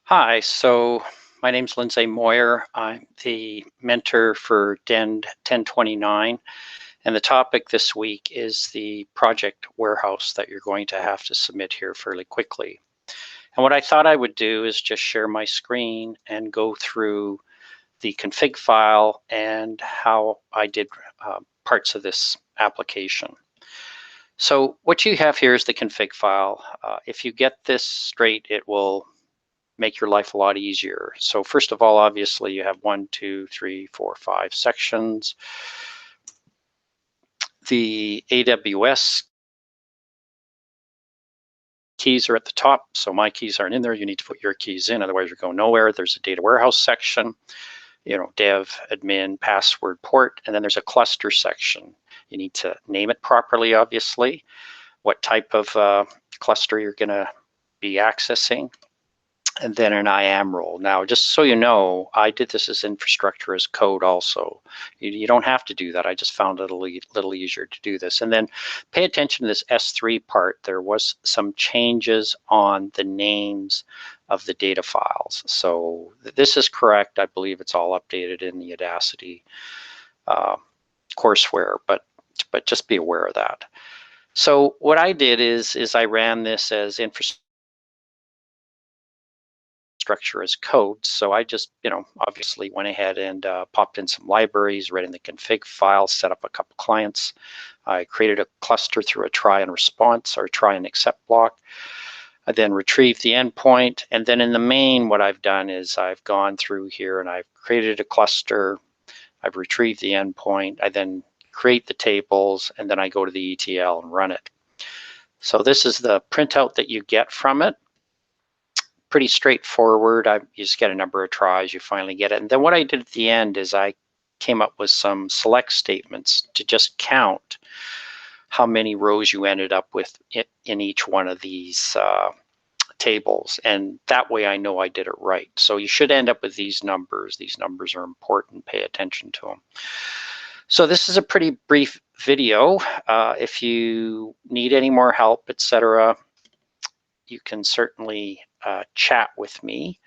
Hi, so my name's Lindsay Moyer. I'm the mentor for DEND 1029, and the topic this week is the project warehouse that you're going to have to submit here fairly quickly. And what I thought I would do is just share my screen and go through the config file and how I did parts of this application. So what you have here is the config file. If you get this straight, it will make your life a lot easier. So first of all, obviously you have 1, 2, 3, 4, 5 sections. The AWS keys are at the top. So my keys aren't in there. You need to put your keys in, otherwise you're going nowhere. There's a data warehouse section, dev, admin, password, port, and then there's a cluster section. You need to name it properly, obviously, what type of cluster you're going to be accessing, and then an IAM role. Now, just so you know, I did this as infrastructure as code also. You don't have to do that. I just found it a little easier to do this. And then pay attention to this S3 part. There was some changes on the names of the data files. So this is correct. I believe it's all updated in the Audacity courseware, but just be aware of that. So what I did is I ran this as infrastructure as code. So I just, obviously went ahead and popped in some libraries, read in the config file, set up a couple clients. I created a cluster through a try and response or try and accept block. I then retrieved the endpoint. And then in the main, what I've done is I've gone through here and I've created a cluster. I've retrieved the endpoint. I then create the tables, and then I go to the ETL and run it. So this is the printout that you get from it. Pretty straightforward. You just get a number of tries, you finally get it. And then what I did at the end is I came up with some select statements to just count how many rows you ended up with in each one of these tables. And that way I know I did it right. So you should end up with these numbers. These numbers are important. Pay attention to them. So this is a pretty brief video. If you need any more help, etc., you can certainly chat with me.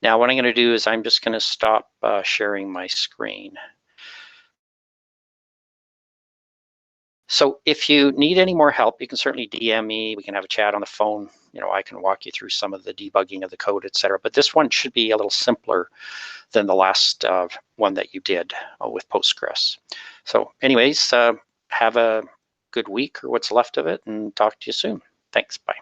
Now what I'm going to do is I'm just going to stop sharing my screen. So if you need any more help, you can certainly DM me. We can have a chat on the phone. I can walk you through some of the debugging of the code, etc. But this one should be a little simpler than the last one that you did with Postgres. So anyways, have a good week or what's left of it, and talk to you soon. Thanks. Bye.